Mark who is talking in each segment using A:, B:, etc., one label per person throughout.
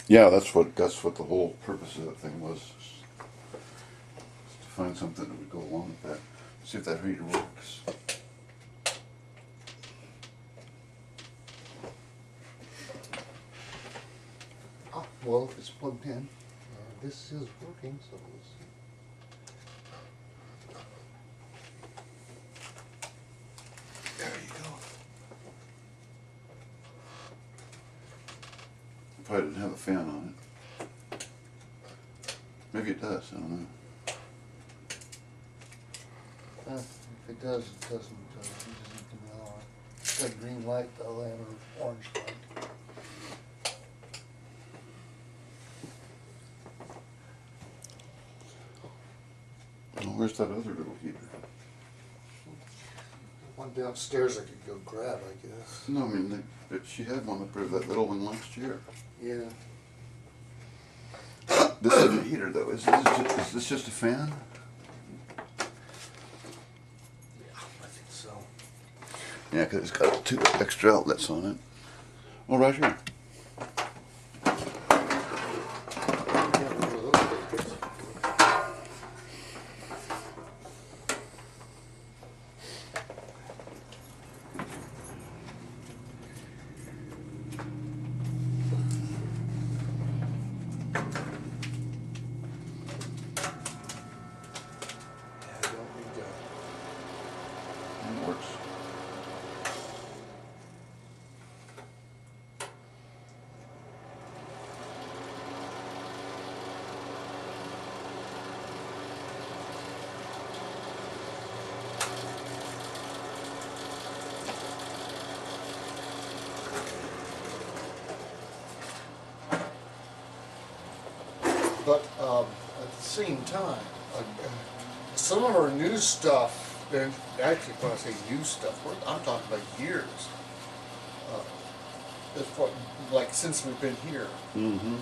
A: Yeah, that's what the whole purpose of that thing was. To find something that would go along with that. See if that heater works.
B: Ah, well, if it's plugged in, this is working, so we'll see.
A: There you go. If I didn't have a fan on it. Maybe it does, I don't know.
B: If it does, it doesn't, you just need to know. It's got a green light, the other end, or orange light.
A: Well, where's that other little heater?
B: One downstairs I could go grab, I guess.
A: No, I mean, she had one up there, that little one last year.
B: Yeah.
A: This isn't a heater though, is this just a fan?
B: Yeah, I think so.
A: Yeah, because it's got 2 extra outlets on it. Oh, right here.
B: Yeah, one of those things. Yeah, I don't need that.
A: It works.
B: But at the same time, some of our new stuff, and actually when I say new stuff, I'm talking about years. As far, like since we've been here,
A: Mm-hmm.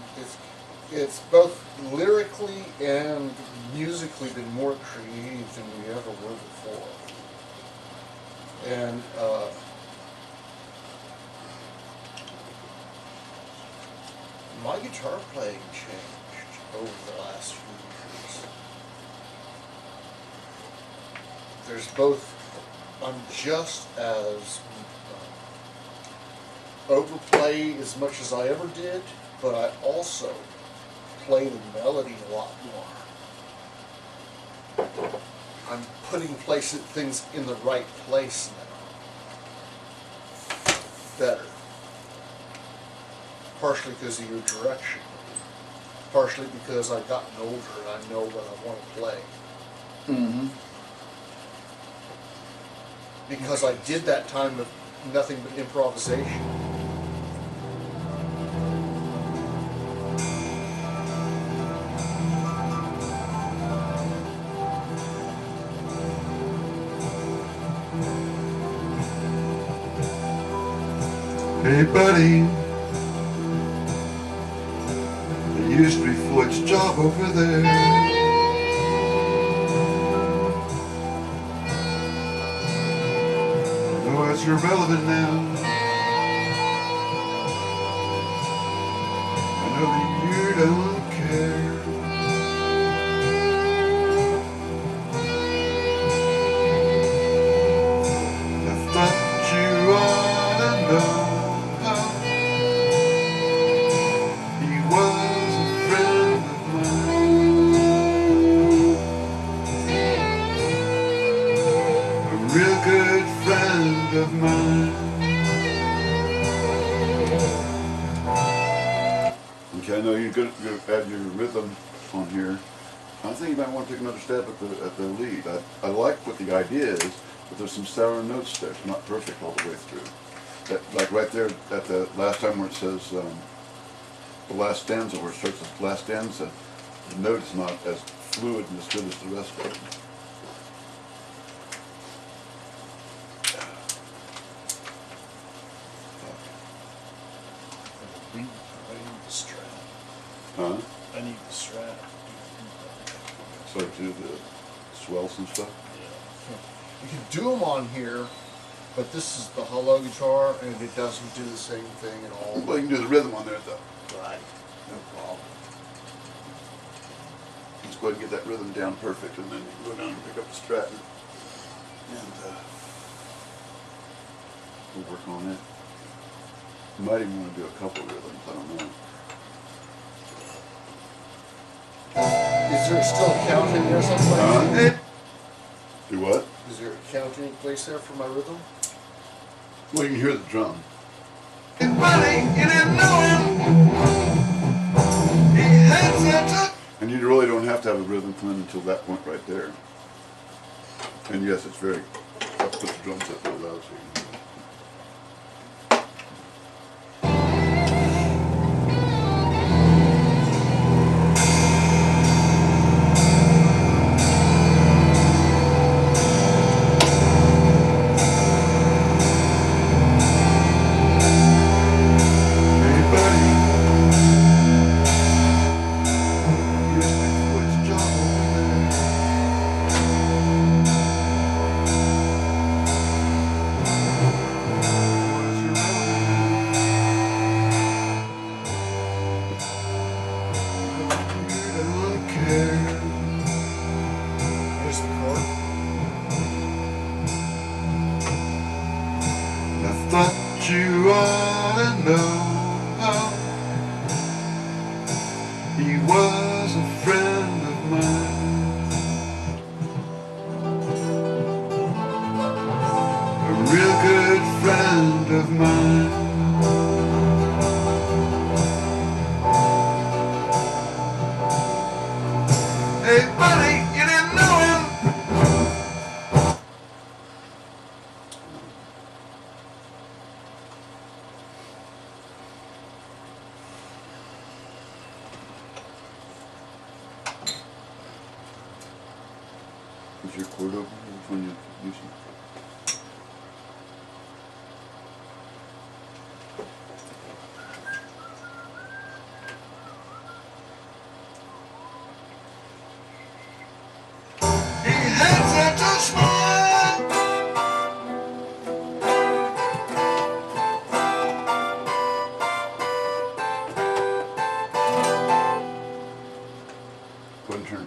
B: it's both lyrically and musically been more creative than we ever were before. And my guitar playing changed over the last few years. There's both, I'm just as overplay as much as I ever did, but I also play the melody a lot more. I'm putting things in the right place now. Better. Partially because of your direction. Partially because I've gotten older and I know what I want to play.
A: Mm-hmm.
B: Because I did that time of nothing but improvisation.
A: Hey buddy, there used to be Floyd's job over there. No, it's irrelevant now. I know that you don't care. I thought you ought to know. He was a friend of mine, a real good friend of mine. Okay, I know you're going to add your rhythm on here. I think you might want to take another stab at the lead. I like what the idea is, but there's some sour notes there. It's not perfect all the way through. That, like right there at the last time where it says the last stanza, where it starts with last stanza, the note is not as fluid and as good as the rest of it.
B: I need the strap.
A: Huh?
B: I need the strap.
A: So do the swells and stuff.
B: Yeah. You can do them on here, but this is the hollow guitar, and it doesn't do the same thing at all.
A: Well, you can do the rhythm on there though.
B: Right. No problem.
A: Let's go ahead and get that rhythm down perfect, and then you can go down and pick up the strat, and we'll work on it. You might even want to do a couple rhythms, I don't know.
B: Is there still a count in there someplace?
A: Do what?
B: Is there a count any place there for my rhythm?
A: Well, you can hear the drum. And you really don't have to have a rhythm come in until that point right there. And yes, it's very, I'll put the drum set really loud so you can hear it.
B: Here's the chord.
A: I thought you ought to know he was a friend of mine, a real good friend of mine. Hey buddy, you didn't know him. Is your chord open? Which one you using? He had such a smile. Go ahead and turn.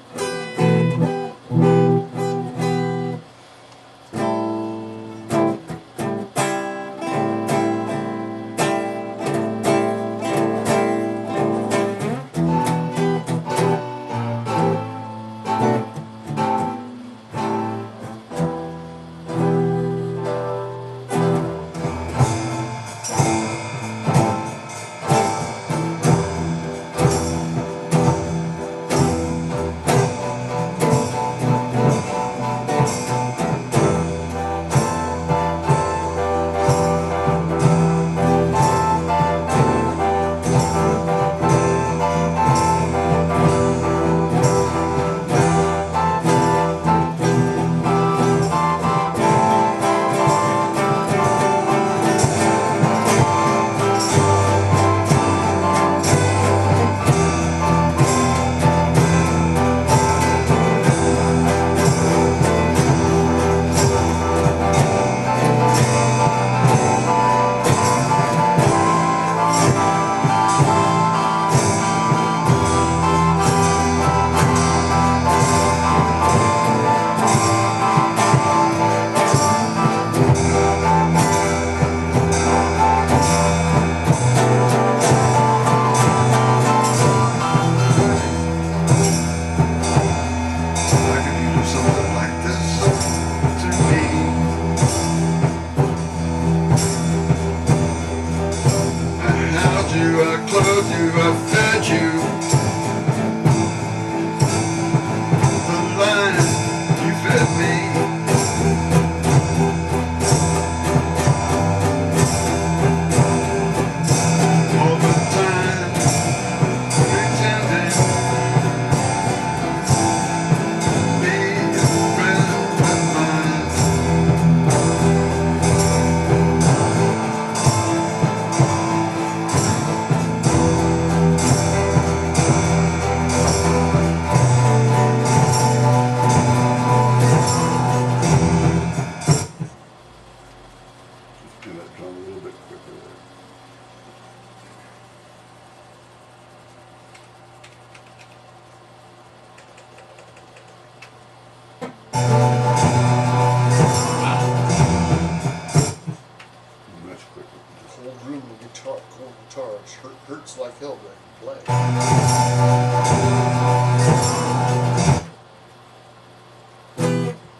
B: old room with guitar, cool guitars. Hurts like hell to play.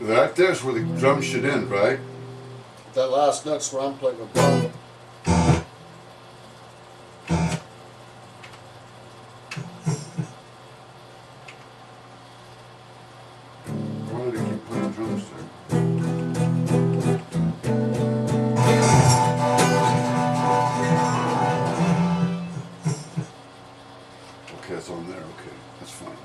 A: Right there's where the drum should end, right?
B: That last note's where I'm playing with bottom.
A: Why did he keep playing drums there? Okay, it's on there. Okay, that's fine.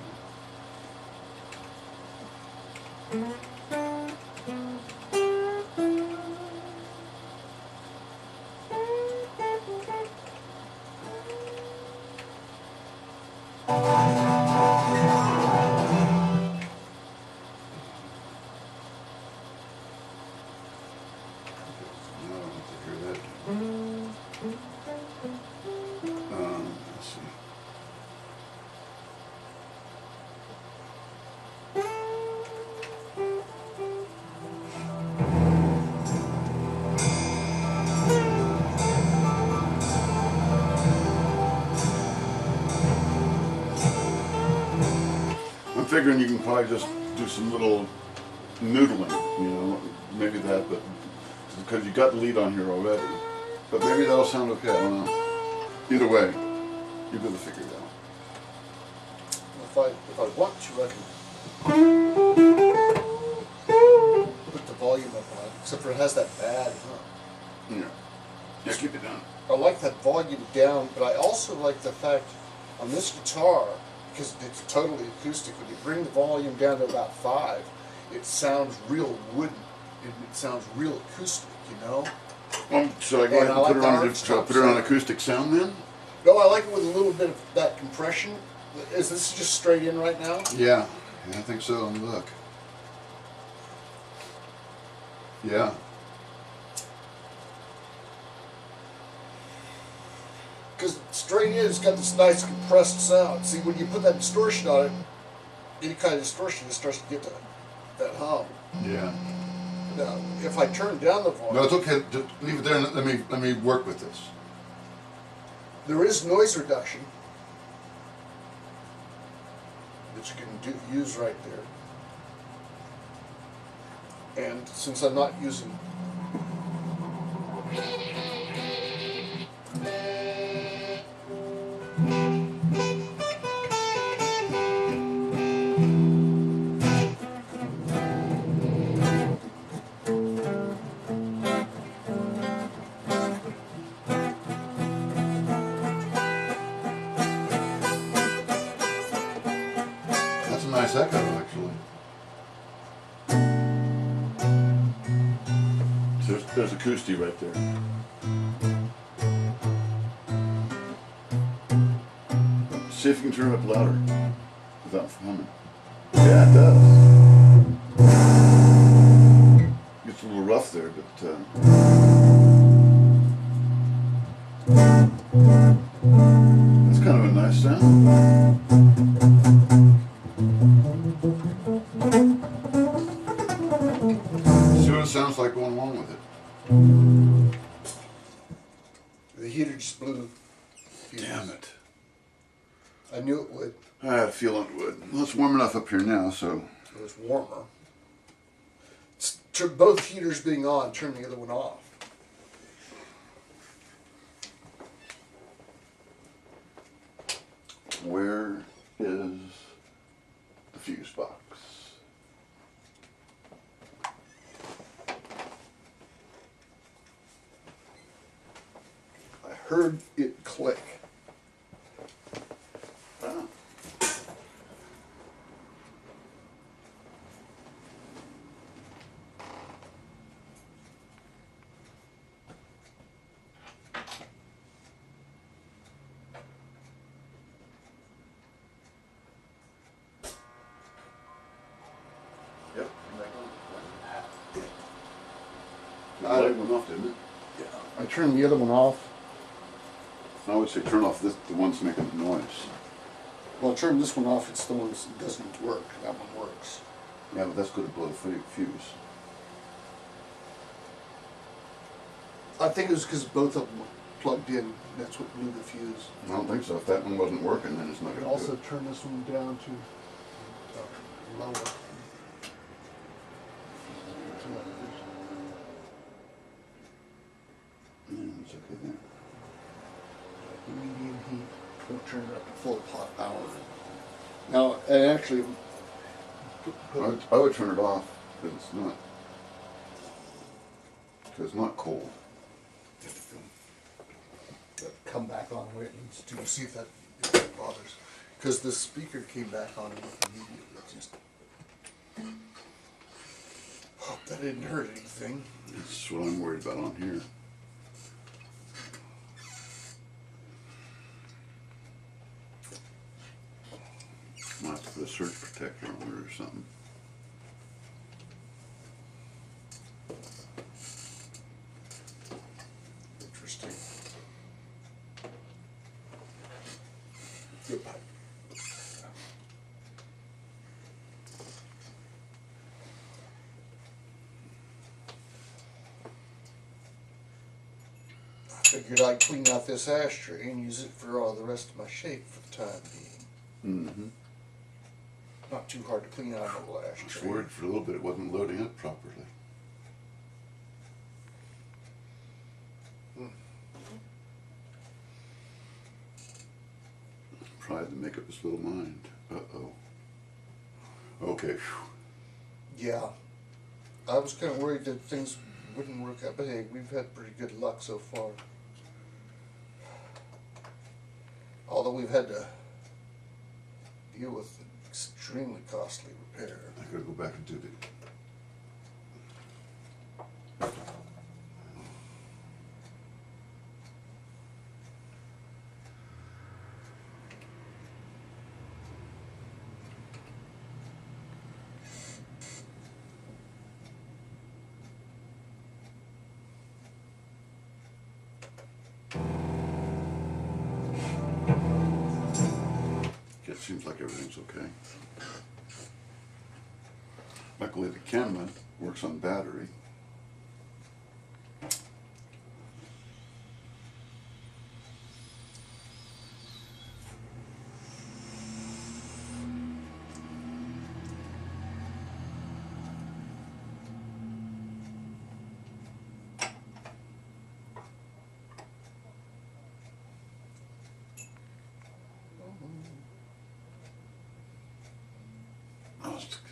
A: Let's see. I'm figuring you can probably just do some little noodling, you know, maybe that, but because you got the lead on here already. But maybe that'll sound okay, I don't know. Either way, you're gonna figure it out.
B: If I want to, I can put the volume up on it, except for it has that bad hum.
A: Yeah. Yeah, keep it down.
B: I like that volume down, but I also like the fact on this guitar, because it's totally acoustic, when you bring the volume down to about 5, it sounds real wooden. It sounds real acoustic, you know?
A: Should I go ahead and
B: like
A: put
B: the
A: it on
B: arch
A: should I
B: top
A: put it on
B: sound.
A: acoustic sound then?
B: No, I like it with a little bit of that compression. Is this just straight in right now?
A: Yeah. Yeah, I think so. Let me look. Yeah.
B: Because straight in, it's got this nice compressed sound. See, when you put that distortion on it, any kind of distortion, it starts to get that hum.
A: Yeah.
B: Now, if I turn down the volume,
A: No, it's okay. Just leave it there and let me work with this.
B: there is noise reduction that you can use right there. And since I'm not using
A: That's a nice echo, actually. So there's acoustic right there. See if you can turn it up louder without humming. Yeah, it does. Gets a little rough there, but that's kind of a nice sound. See what it sounds like going along with it.
B: the heater just blew.
A: Damn it.
B: I knew it would.
A: I had a feeling it would. Well, it's warm enough up here now, so.
B: It was warmer. Both heaters being on, turn the other one off.
A: Where is the fuse box?
B: I heard it click.
A: Oh. Yep. The light went off, didn't it?
B: Yeah. I turned the other one off.
A: I would say turn off the one's making the noise.
B: Well, I turned this one off. It's the one that doesn't work. That one works.
A: Yeah, but that's going to blow the fuse.
B: I think it was because both of them plugged in. That's what blew the fuse.
A: I don't think so. If that one wasn't working, then it's not
B: You
A: going
B: can
A: to do
B: also
A: it.
B: turn this one down to lower.
A: Yeah, it's okay there.
B: Medium heat. Don't turn it up to full pot power. Now, and actually,
A: I would turn it off because it's not cold.
B: come back on where it needs to. See if that bothers. Because the speaker came back on immediately. Just hope that didn't hurt anything.
A: That's what I'm worried about on here. Might have to put a surge protector on there or something.
B: Interesting. Goodbye. I figured I'd clean out this ashtray and use it for all the rest of my shake for the time being.
A: Mm-hmm.
B: Not too hard to clean out a little
A: I was
B: ashtray.
A: worried for a little bit it wasn't loading up properly. Pride to make up his little mind. Uh-oh. Okay. Whew.
B: Yeah. I was kind of worried that things wouldn't work out, but hey, we've had pretty good luck so far. Although we've had to deal with an extremely costly repair.
A: I gotta go back and do the... It seems like everything's okay. Luckily the camera works on battery.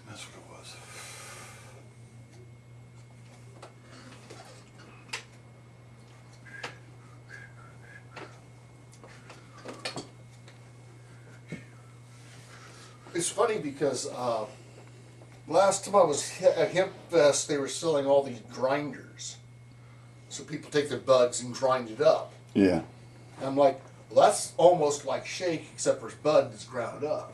A: That's what it was.
B: It's funny because last time I was at Hemp Fest, they were selling all these grinders. So people take their buds and grind it up.
A: Yeah.
B: And I'm like, well, that's almost like shake, except for bud that's ground up.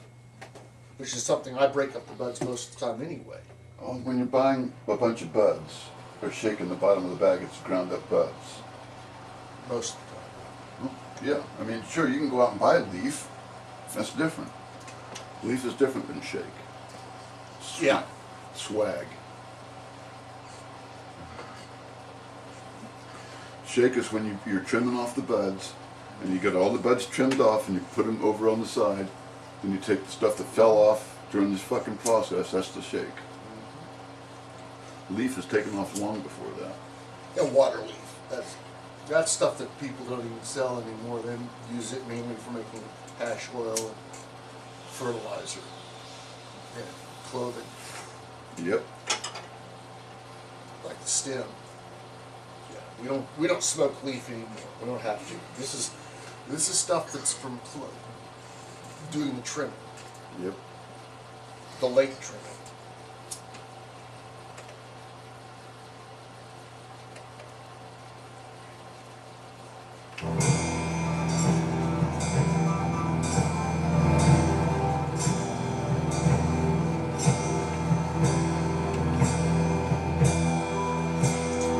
B: Which is something I break up the buds most of the time anyway.
A: Oh, when you're buying a bunch of buds, or shaking the bottom of the bag, it's ground up buds.
B: Most of the time.
A: Yeah, I mean, sure, you can go out and buy a leaf. That's different. Leaf is different than shake.
B: Yeah.
A: Swag. Shake is when you're trimming off the buds, and you get all the buds trimmed off, and you put them over on the side. Then you take the stuff that fell off during this fucking process. That's the shake. Leaf is taken off long before that.
B: Yeah, water leaf. That's stuff that people don't even sell anymore. They use it mainly for making hash oil and fertilizer and clothing,
A: Yep.
B: like the stem. Yeah, we don't smoke leaf anymore. We don't have to. This is stuff that's from doing the trimming,
A: Yep.
B: the late trimming.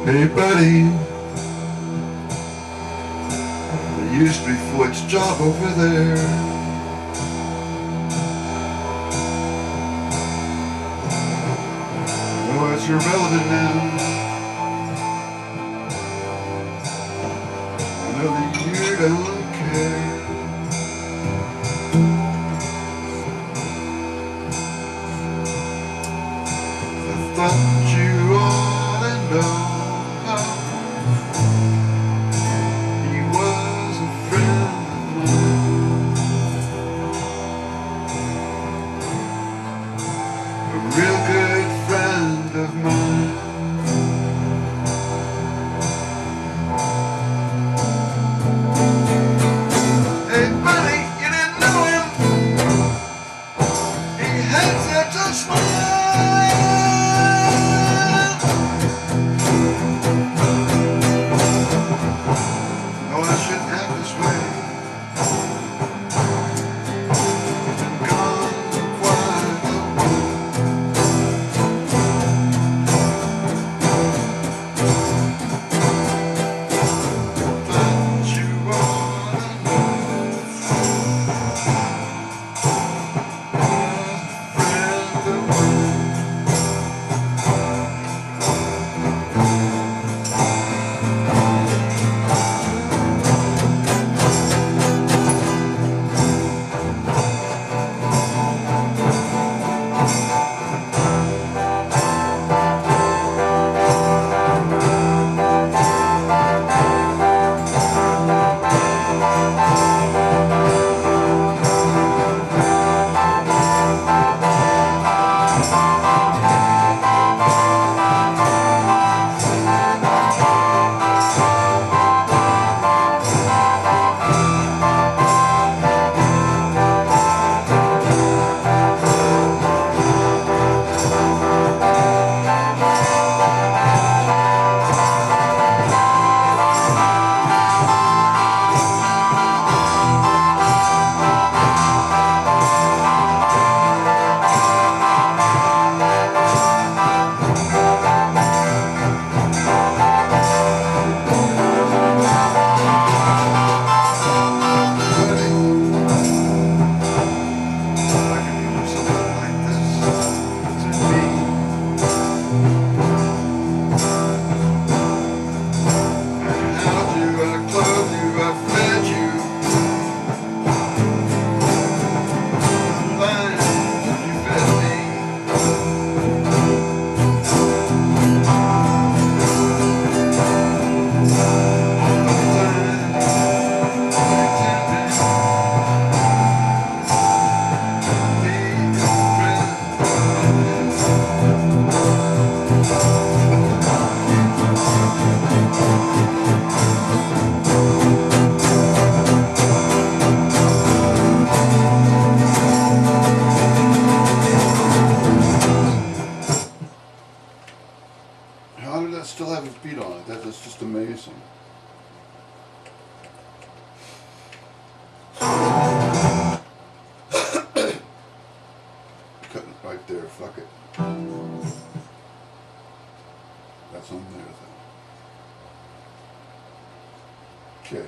A: Hey buddy, there used to be Floyd's job over there. Oh, it's irrelevant now. I know that don't care. I thought you ought to know how he was a friend of mine, a real good friend of mine. Hey buddy, you didn't know him. He had such a smile. No, I shouldn't act this way. He's been gone for quite a while. Thought you ought to know. How did that still have a beat on it? That's just amazing. Cutting it right there, fuck it. That's on there though. Okay.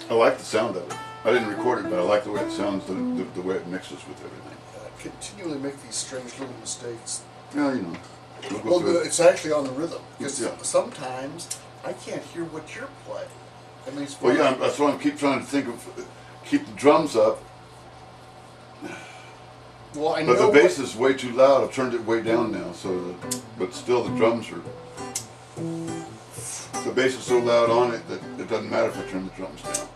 A: I like the sound of it. I didn't record it, but I like the way it sounds, the way it mixes with everything.
B: Continually make these strange little mistakes.
A: Yeah, you know.
B: Well, it's actually on the rhythm, because
A: Yeah.
B: sometimes I can't hear what you're playing. At least
A: Well, yeah, that's why I keep trying to think of, keep the drums up.
B: Well, I
A: But
B: know
A: the bass is way too loud. I've turned it way down now, so but still the drums are. The bass is so loud on it that it doesn't matter if I turn the drums down.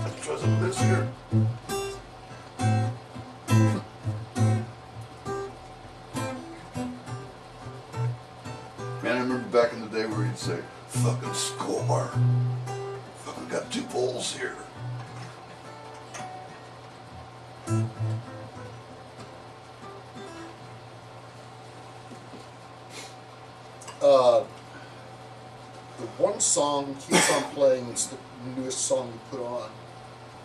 A: Let's try some of this here. Man, I remember back in the day where you'd say, "Fucking score." Fucking got 2 bowls here.
B: The one song keeps on playing. It's the newest song you put on.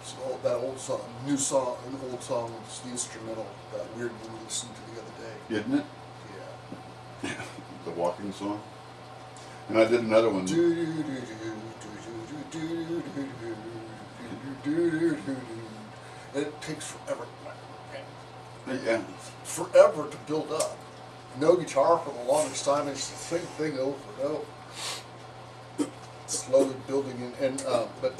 B: It's that old song, new song, an old song. It's the instrumental. That weird one we listened to the other day.
A: Isn't it?
B: Yeah.
A: The walking song. And I did another one.
B: and it takes forever.
A: Yeah.
B: Forever to build up. No guitar for the longest time. It's the same thing over and over. Slowly building in, and the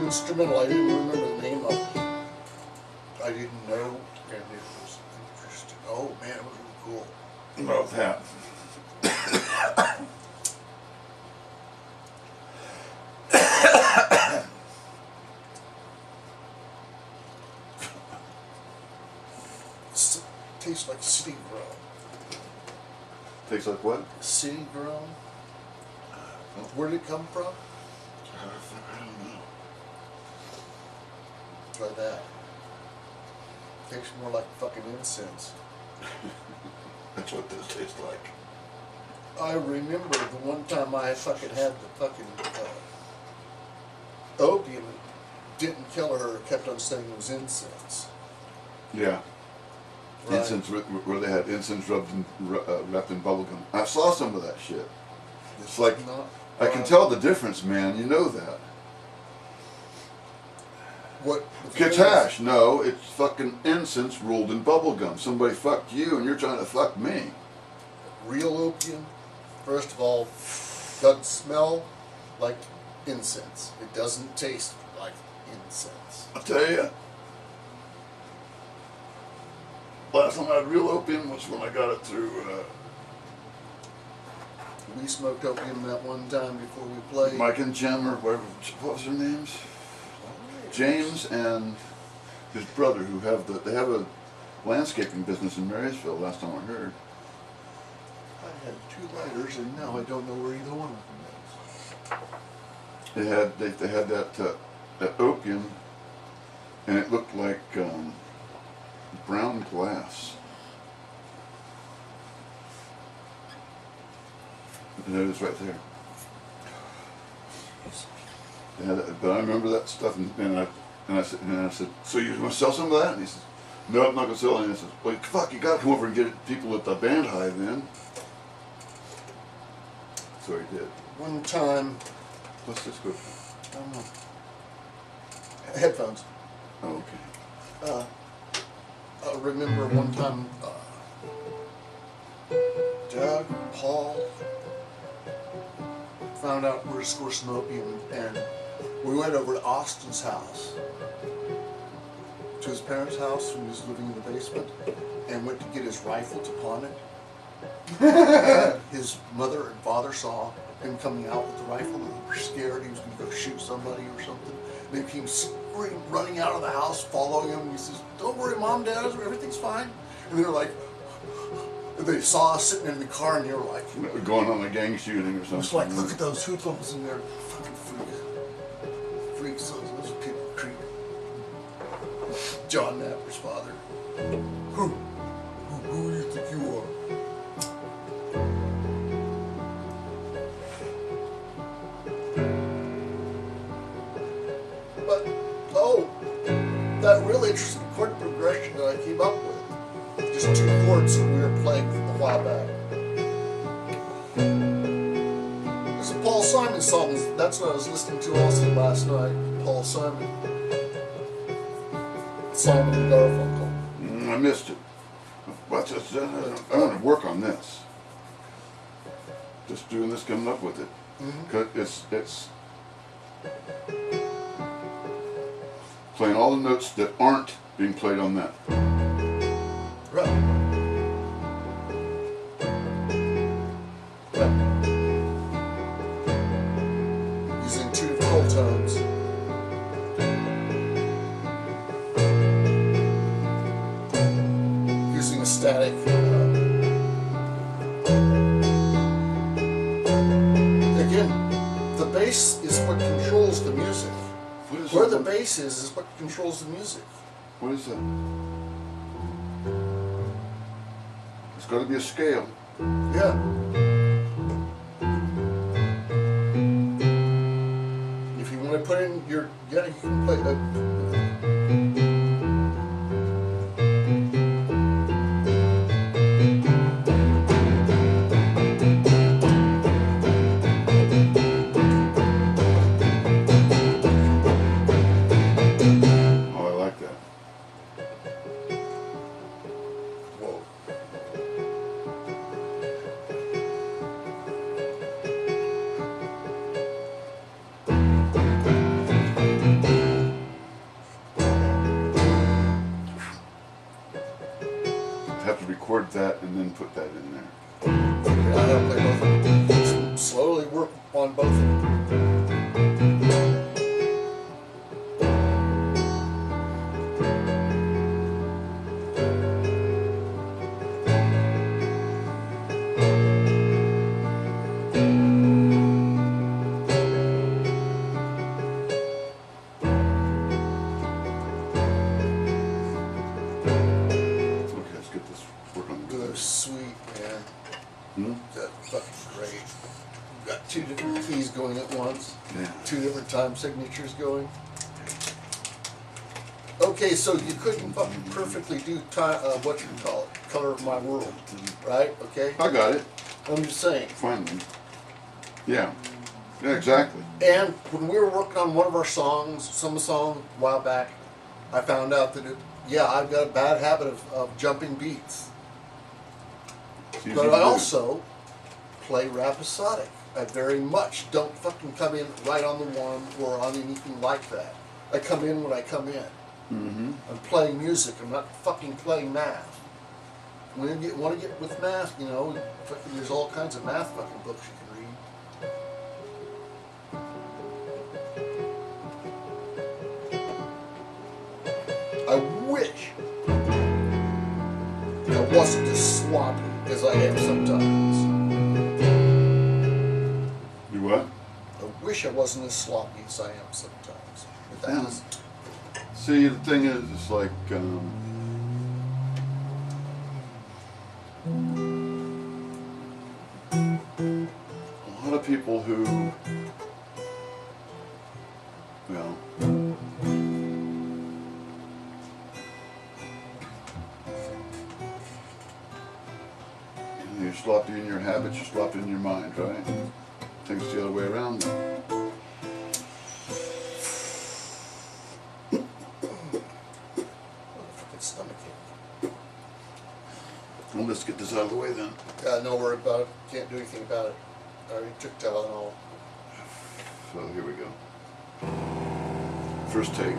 B: instrumental, I didn't remember the name of it. I didn't know, and it was interesting. Oh man, it was really cool.
A: About that.
B: Tastes like city grown.
A: Tastes like what?
B: City grown? Where did it come from?
A: I don't know.
B: Try that. Tastes more like fucking incense.
A: That's what this tastes like.
B: I remember the one time I fucking had the fucking opium. It didn't kill her. It kept on saying it was incense.
A: Yeah.
B: Right.
A: Incense, where they had incense rubbed in, wrapped in bubblegum. I saw some of that shit. It's like,
B: Not,
A: I can tell the difference, man. You know that.
B: What?
A: Katash, no, it's fucking incense rolled in bubblegum. Somebody fucked you and you're trying to fuck me.
B: Real opium, first of all, doesn't smell like incense. It doesn't taste like incense.
A: I'll tell you. Last time I had real opium was when I got it through
B: We smoked opium that one time before we played.
A: Mike and Jim, or whatever, what was their names? James and his brother, who have they have a landscaping business in Marysville. Last time I heard.
B: I had 2 lighters, and now I don't know where either one of them is.
A: They had that opium, and it looked like brown glass. And it was right there. But I remember that stuff, and I said, so you want to sell some of that? And he says, no, I'm not going to sell it. And I said, well, fuck, you got to come over and get people at the band high then. So he did.
B: One time,
A: Let's just go.
B: I don't know, headphones.
A: Oh, okay.
B: I remember one time, Doug, Paul, found out we were score some opium, and we went over to Austin's house, to his parents' house when he was living in the basement, and went to get his rifle to pawn it. And his mother and father saw him coming out with the rifle, and they were scared he was going to go shoot somebody or something. They came screaming, running out of the house, following him, and he says, don't worry, Mom, Dad, everything's fine. And they were like, they saw us sitting in the car, and they were like,
A: Going on a gang shooting or something.
B: it's like, look at those hoodlums in there, fucking freaks, those people are creepy. John Napper's father. Who do you think you are? But, that really interesting chord progression that I came up with. Just 2 chords that we were playing a while back. There's a Paul Simon song. That's what I was listening to also last night. Paul Simon. Simon and Garfunkel.
A: I missed it. But I want to work on this. Just doing this, coming up with it. Because it's playing all the notes that aren't being played on that.
B: Right. Using 2 different tones. Using a static. Again, the bass is what controls the music. Where the bass is what controls the music.
A: What is that? It's got to be a scale.
B: Yeah. If you want to put in your, you can play that.
A: have to record that and then put that in there.
B: I have to play both of them. Slowly work on both of them.
A: Okay, let's get this work on
B: They're
A: this.
B: sweet, man.
A: Hmm?
B: That's fucking great. You've got two different keys going at once.
A: Yeah.
B: Two different time signatures going. Okay, so you couldn't fucking perfectly do what you call it, Color of My World, right? Okay.
A: I got it.
B: I'm just saying.
A: Finally. Yeah. Yeah, exactly.
B: And when we were working on one of our songs, some song a while back, I found out that I've got a bad habit of jumping beats.
A: It's easy
B: But
A: to
B: I
A: do.
B: also play rhapsodic. I very much don't fucking come in right on the one or on anything like that. I come in when I come in.
A: Mm-hmm.
B: I'm playing music. I'm not fucking playing math. When you want to get with math, you know, fucking, there's all kinds of math fucking books you can read. I wish I wasn't as sloppy as I am sometimes.
A: You what?
B: I wish I wasn't as sloppy as I am sometimes. But that
A: Yeah.
B: is,
A: See, the thing is, it's like, a lot of people who, well, you're sloppy in your habits, you're sloppy in your mind, right? Things the other way around now.
B: fucking stomach ache.
A: Well, let's get this out of the way then.
B: No worry about it. Can't do anything about it. I already took Tylenol.
A: So here we go. First take.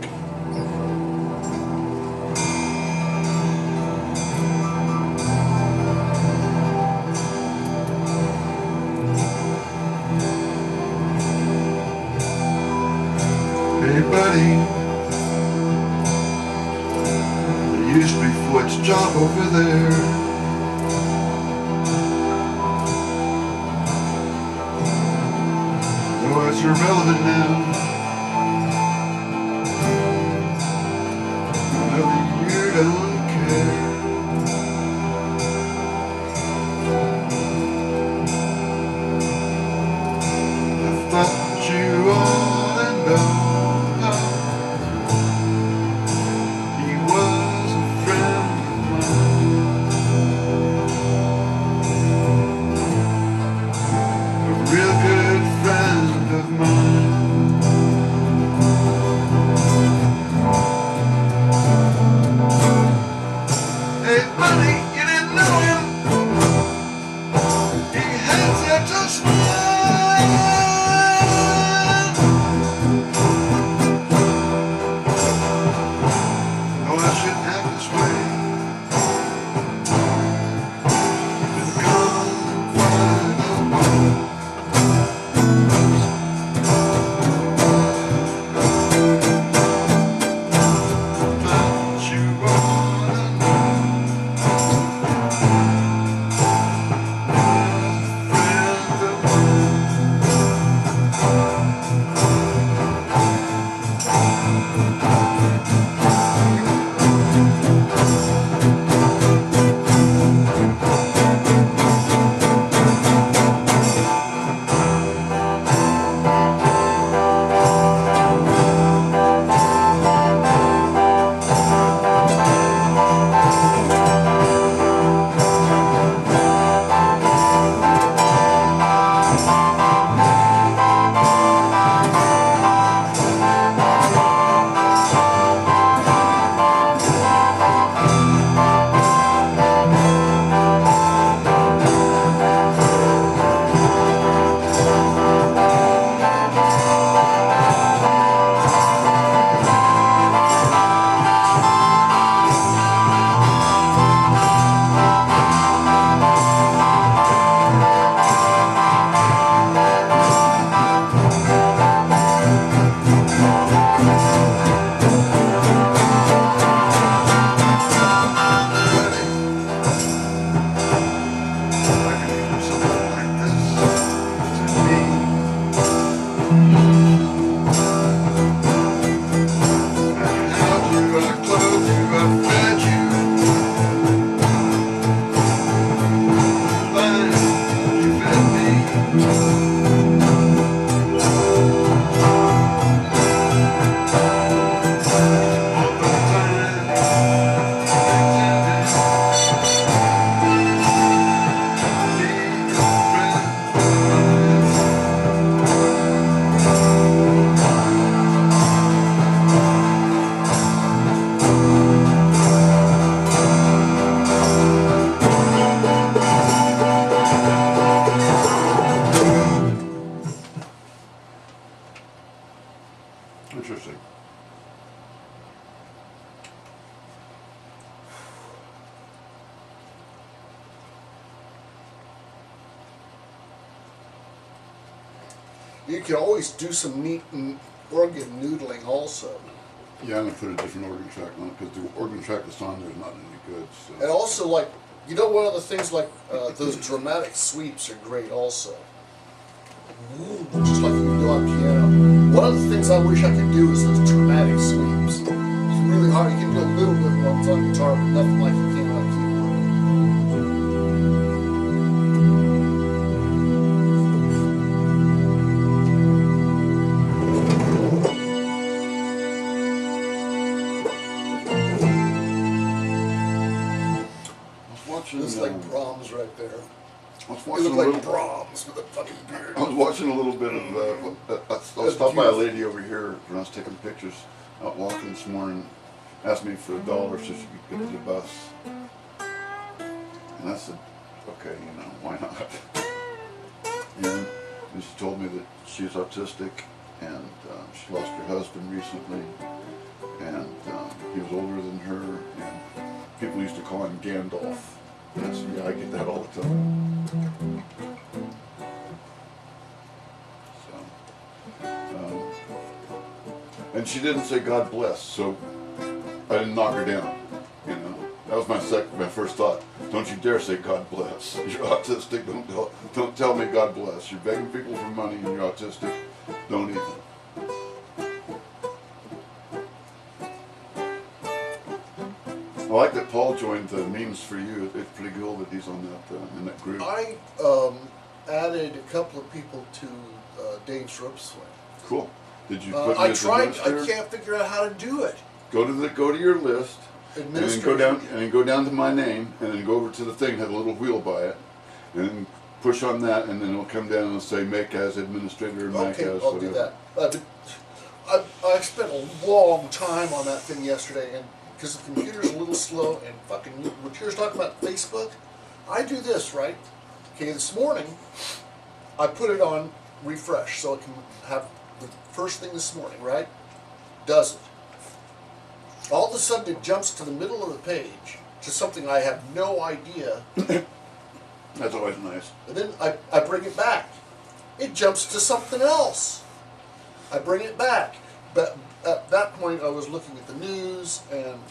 A: Hey buddy, there used to be Floyd's job over there. Oh, it's irrelevant now. Well, you don't care. I thought you ought to know how he was a friend of mine, a real good friend of mine. Hey buddy, you didn't know him. He had such a smile. Oh, I shouldn't act this way. Been gone quite a while. But you ought to know
B: You can always do some neat organ noodling also.
A: Yeah, I'm gonna put a different organ track on it because the organ track that's on there is not any good. So.
B: And also, like, you know, one of the things like those dramatic sweeps are great also. Just like you can do on piano. One of the things I wish I could do is those dramatic sweeps. It's really hard. You can do a little bit of ones on guitar, but nothing like you can on keyboard. It's like Brahms right there.
A: I was
B: You
A: watching
B: look
A: a
B: like
A: little.
B: Brahms with a fucking beard.
A: I was watching a little bit of. I was stopped by a lady over here when I was taking pictures out walking this morning. Asked me for $1 so she could get to the bus, and I said, "Okay, you know, why not?" And she told me that she's autistic and she lost her husband recently, and he was older than her, and people used to call him Gandalf. And I said, "Yeah, I get that all the time." So, and she didn't say God bless, so I didn't knock her down. You know, that was my first thought. Don't you dare say God bless. You're autistic. Don't tell me God bless. You're begging people for money and you're autistic. Don't even. I like that Paul joined the Memes for You. It's pretty cool that he's on that in that group.
B: I added a couple of people to Dave's Rope Swing.
A: Cool. Did you put
B: I tried. I can't figure out how to do it.
A: Go to your list, and then go down to my name, and then go over to the thing. Have a little wheel by it, and then push on that, and then it'll come down and say make as administrator or make as
B: I'll
A: whatever.
B: do that. I spent a long time on that thing yesterday, and because the computer's a little slow, and fucking what you're talking about Facebook, I do this right. Okay, this morning I put it on refresh so it can have the first thing this morning, right? Does it? All of a sudden it jumps to the middle of the page to something I have no idea.
A: That's always nice.
B: And then I bring it back. It jumps to something else. I bring it back. But at that point I was looking at the news and...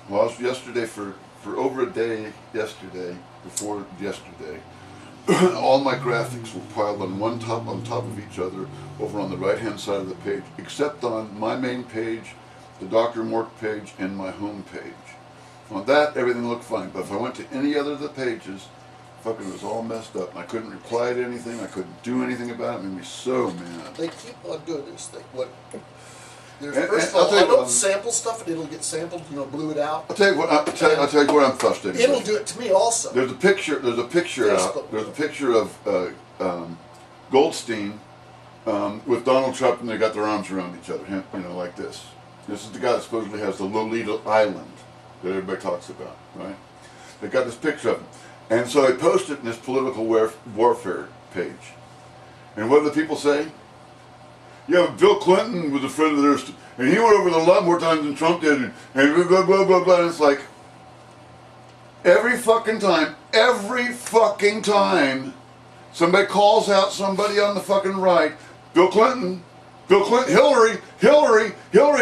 A: Well, I was yesterday for over a day yesterday, before yesterday, all my graphics were piled on top of each other over on the right hand side of the page, except on my main page, the Dr. Mork page, and my home page. On that, everything looked fine, but if I went to any other of the pages, fucking it was all messed up. I couldn't reply to anything, I couldn't do anything about it. It made me so mad.
B: They keep on doing this thing. First of all, I don't sample stuff and it'll get sampled, you know, blew it out.
A: I'll tell you what I'm frustrated
B: It'll
A: with.
B: do it to me also.
A: There's a picture of Goldstein with Donald Trump, and they got their arms around each other, you know, like this. This is the guy that supposedly has the Lolita Island that everybody talks about, right? They got this picture of him. And so they posted it in this political warfare page. And what do the people say? Yeah, Bill Clinton was a friend of theirs, and he went over there a lot more times than Trump did, and blah, blah, blah, blah, blah. And it's like, every fucking time somebody calls out somebody on the fucking right, Bill Clinton, Hillary's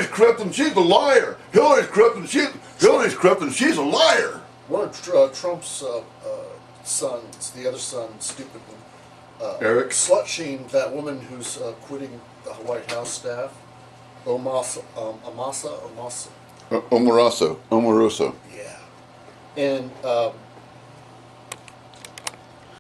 A: corrupt and she's a liar. Hillary's corrupt and she's a liar.
B: One of Trump's sons, the other son, stupid one,
A: Eric?
B: slut-shamed that woman who's quitting the White House staff, Omaroso.
A: Yeah.
B: And